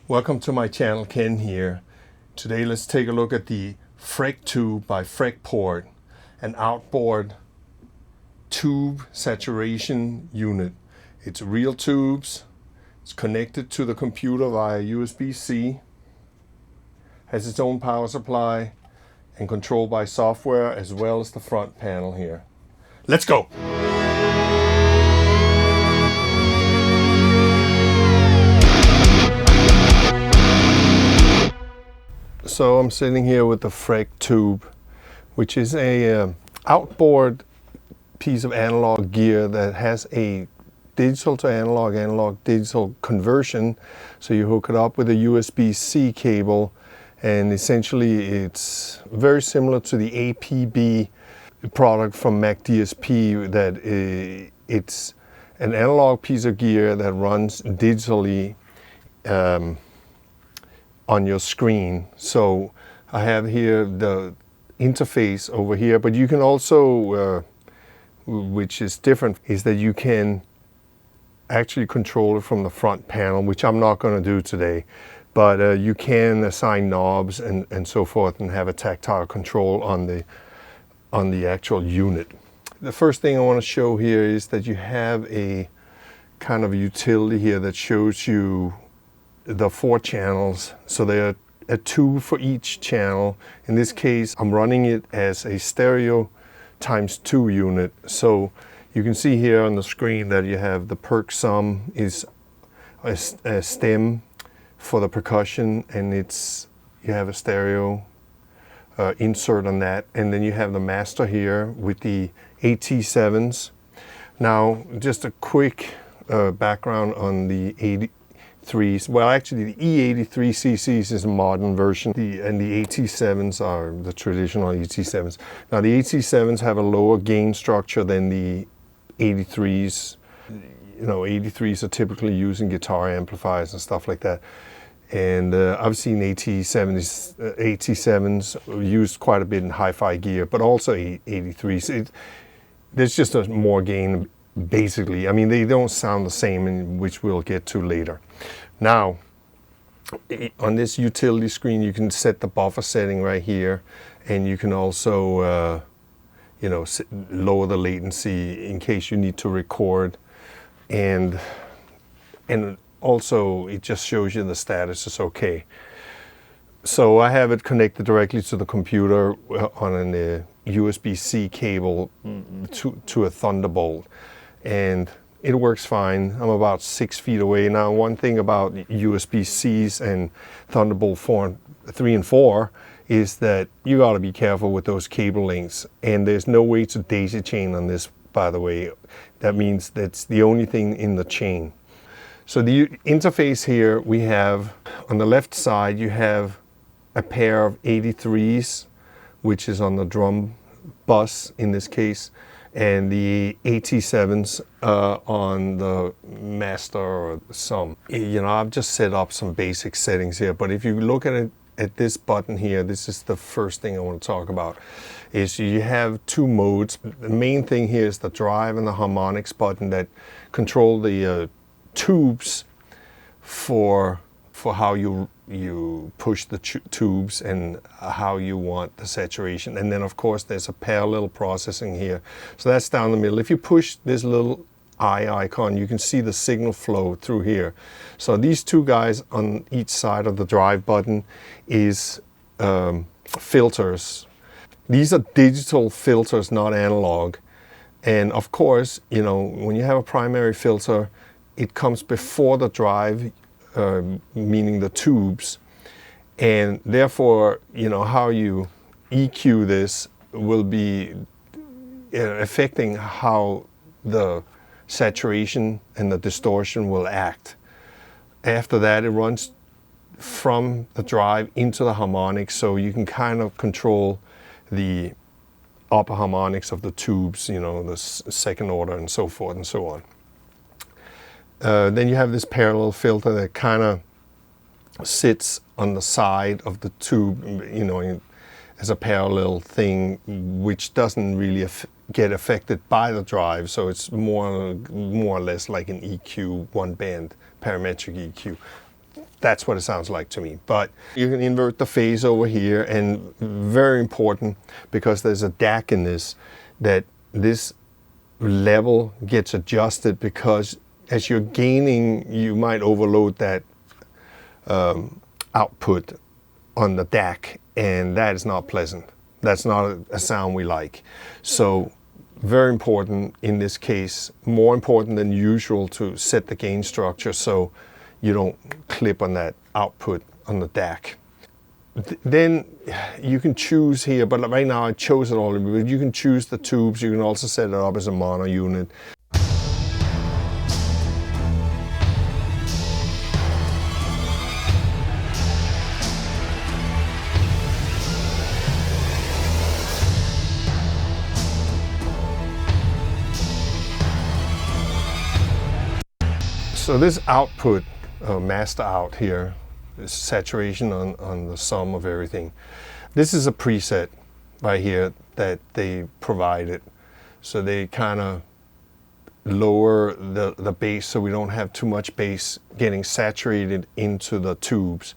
Welcome to my channel, Ken here. Today let's take a look at the Freqtube by Freeport, an outboard tube saturation unit. It's real tubes, it's connected to the computer via USB-C, has its own power supply and controlled by software as well as the front panel here. Let's go! So I'm sitting here with the Freqtube, which is a outboard piece of analog gear that has a digital to analog, analog digital conversion. So you hook it up with a USB-C cable, and essentially it's very similar to the APB product from Mac DSP, that it's an analog piece of gear that runs digitally on your screen. So I have here the interface over here, but you can also, which is different, is that you can actually control it from the front panel, which I'm not going to do today. But you can assign knobs and so forth and have a tactile control on the actual unit. The first thing I want to show here is that you have a kind of a utility here that shows you the 4 channels. So there are a 2 for each channel. In this case, I'm running it as a stereo ×2 unit. So you can see here on the screen that you have the perc sum is a stem for the percussion, and you have a stereo insert on that, and then you have the master here with the AT7s. Now, just a quick background on the 83s. Well, actually, the E83CCs is a modern version, and the AT7s are the traditional AT7s. Now, the AT7s have a lower gain structure than the 83s. You know, 83s are typically using guitar amplifiers and stuff like that. And I've seen AT7s used quite a bit in hi-fi gear, but also 83s. There's just a more gain, basically. I mean, they don't sound the same, which we'll get to later. Now, on this utility screen, you can set the buffer setting right here, and you can also, lower the latency in case you need to record, and also it just shows you the status is okay. So I have it connected directly to the computer on a USB-C cable to a Thunderbolt, and it works fine. I'm about 6 feet away. Now, one thing about USB-Cs and Thunderbolt 3 and 4 is that you got to be careful with those cable lengths, and there's no way to daisy chain on this, by the way. That means that's the only thing in the chain. So the interface here, we have on the left side, you have a pair of 83s, which is on the drum bus in this case, and the AT7s on the master or sum. You know, I've just set up some basic settings here, but if you look at it at this button here, this is the first thing I want to talk about, is you have 2 modes. The main thing here is the drive and the harmonics button that control the tubes for how you push the tubes and how you want the saturation. And then of course there's a parallel processing here. So that's down the middle. If you push this little eye icon, you can see the signal flow through here. So these 2 guys on each side of the drive button is filters. These are digital filters, not analog. And of course, you know, when you have a primary filter, it comes before the drive, meaning the tubes, and therefore, you know, how you EQ this will be affecting how the saturation and the distortion will act. After that, it runs from the drive into the harmonics, so you can kind of control the upper harmonics of the tubes, you know, the second order and so forth and so on. Then you have this parallel filter that kind of sits on the side of the tube, you know, as a parallel thing, which doesn't really get affected by the drive. So it's more or less like an EQ, one band parametric EQ. That's what it sounds like to me. But you can invert the phase over here, and very important, because there's a DAC in this, that this level gets adjusted, because as you're gaining, you might overload that output on the DAC, and that is not pleasant. That's not a sound we like. So very important in this case, more important than usual, to set the gain structure so you don't clip on that output on the DAC. Then you can choose here, but right now I chose it already, but you can choose the tubes. You can also set it up as a mono unit. So this output, master out here, is saturation on the sum of everything. This is a preset right here that they provided. So they kind of lower the bass so we don't have too much bass getting saturated into the tubes.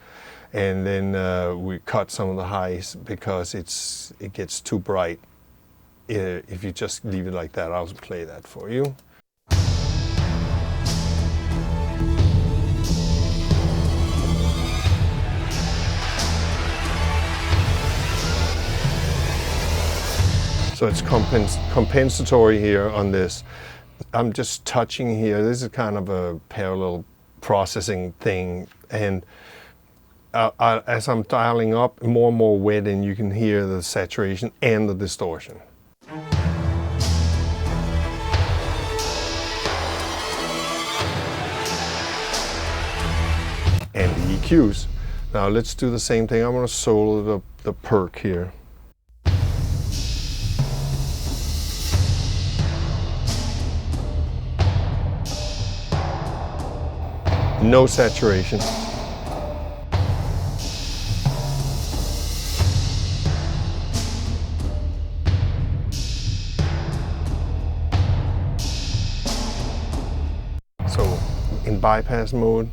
And then we cut some of the highs because it gets too bright. If you just leave it like that, I'll play that for you. So it's compensatory here on this. I'm just touching here. This is kind of a parallel processing thing. And as I'm dialing up more and more wet, and you can hear the saturation and the distortion. And the EQs. Now let's do the same thing. I'm going to solo the perk here. No saturation. So in bypass mode.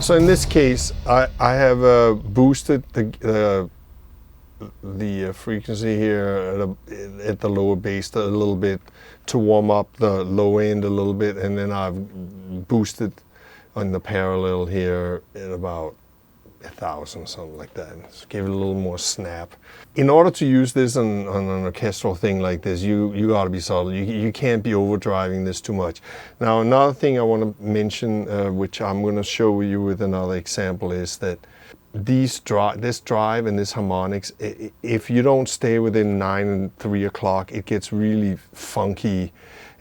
So in this case, I have boosted the frequency here at the lower bass a little bit to warm up the low end a little bit, and then I've boosted on the parallel here at about 1,000, something like that. Just give it a little more snap. In order to use this on an orchestral thing like this, you got to be subtle. You can't be overdriving this too much. Now, another thing I want to mention, which I'm going to show you with another example, is that this drive and this harmonics, if you don't stay within 9 and 3 o'clock, it gets really funky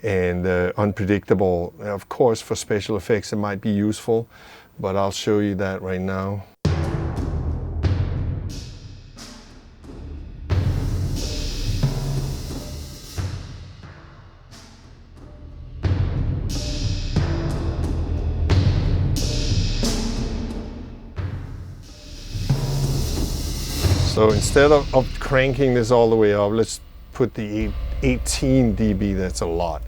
and unpredictable. Of course, for special effects, it might be useful, but I'll show you that right now. So instead of cranking this all the way up, let's put the 18 dB, that's a lot.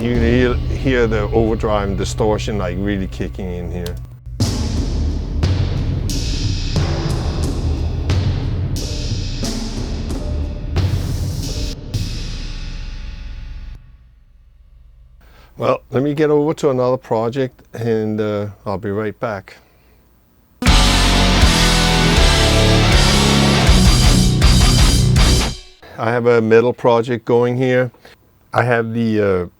You can hear the overdrive and distortion like really kicking in here. Well, let me get over to another project, and I'll be right back. I have a metal project going here. I have the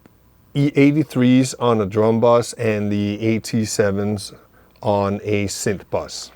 E83s on a drum bus and the AT7s on a synth bus.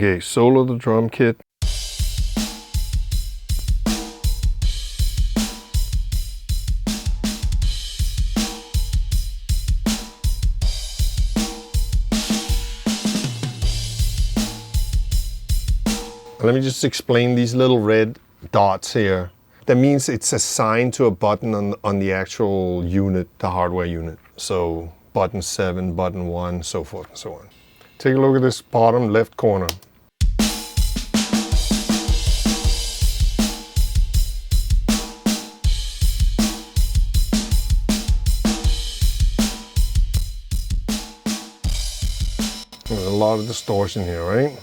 Okay, solo the drum kit. Let me just explain these little red dots here. That means it's assigned to a button on the actual unit, the hardware unit. So button 7, button 1, so forth and so on. Take a look at this bottom left corner. There's a lot of distortion here, right?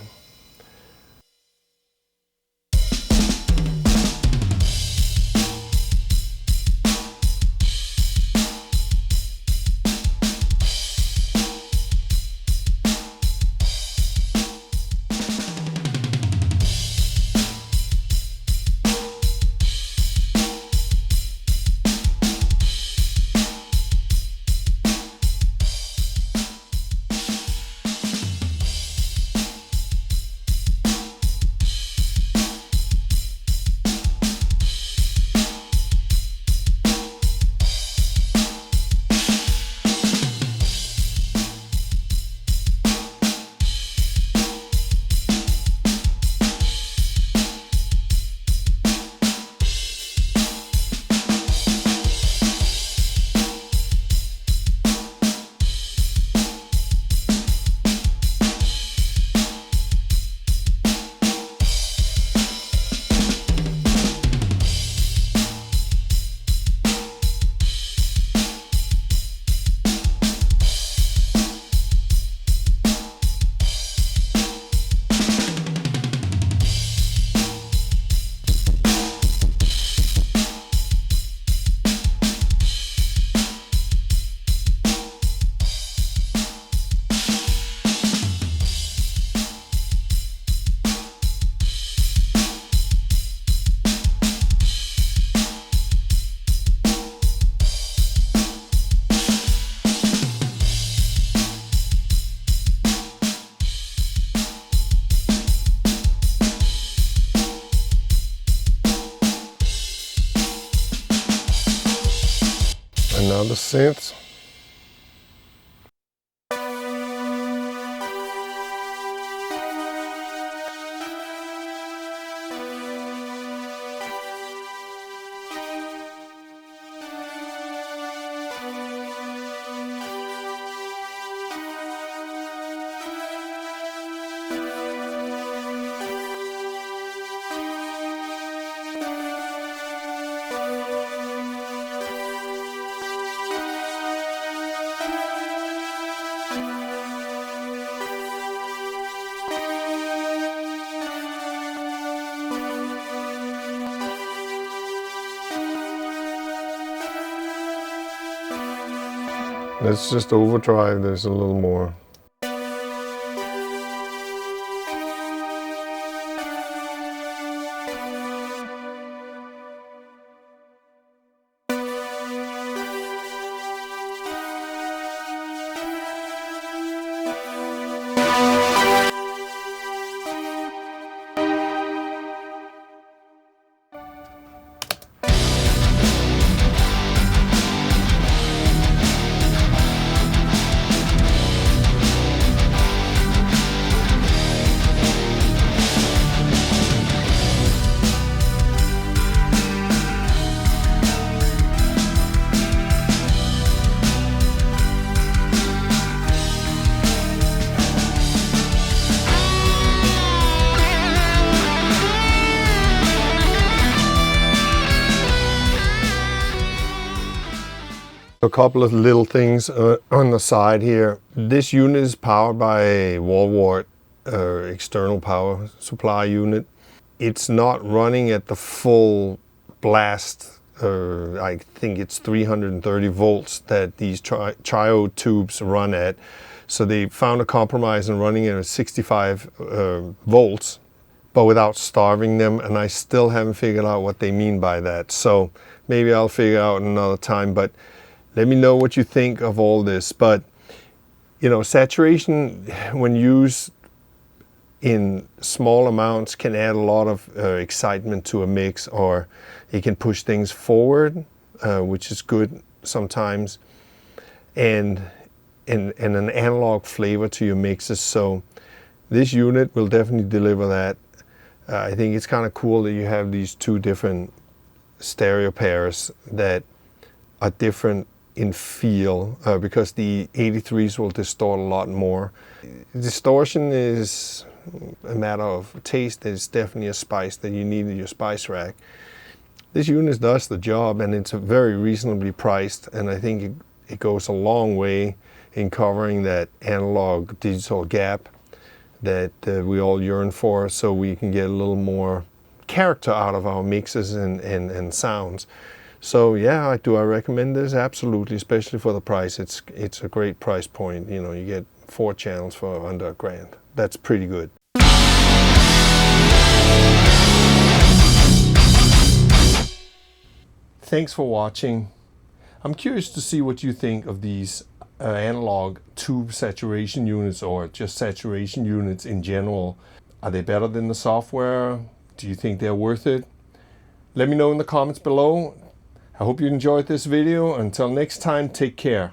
Another synth. Let's just overdrive this a little more. A couple of little things on the side here. This unit is powered by a wall wart external power supply unit. It's not running at the full blast. I think it's 330 volts that these triode tubes run at. So they found a compromise in running it at 65 volts, but without starving them. And I still haven't figured out what they mean by that. So maybe I'll figure out another time. But let me know what you think of all this. But, you know, saturation when used in small amounts can add a lot of excitement to a mix, or it can push things forward, which is good sometimes, and an analog flavor to your mixes. So this unit will definitely deliver that. I think it's kind of cool that you have these two different stereo pairs that are different in feel, because the 83s will distort a lot more. Distortion is a matter of taste. It's definitely a spice that you need in your spice rack. This unit does the job, and it's very reasonably priced, and I think it goes a long way in covering that analog digital gap that we all yearn for, so we can get a little more character out of our mixes and sounds. So yeah, I recommend this? Absolutely, especially for the price. It's a great price point. You know, you get 4 channels for under $1,000. That's pretty good. Thanks for watching. I'm curious to see what you think of these analog tube saturation units, or just saturation units in general. Are they better than the software? Do you think they're worth it? Let me know in the comments below. I hope you enjoyed this video. Until next time, take care.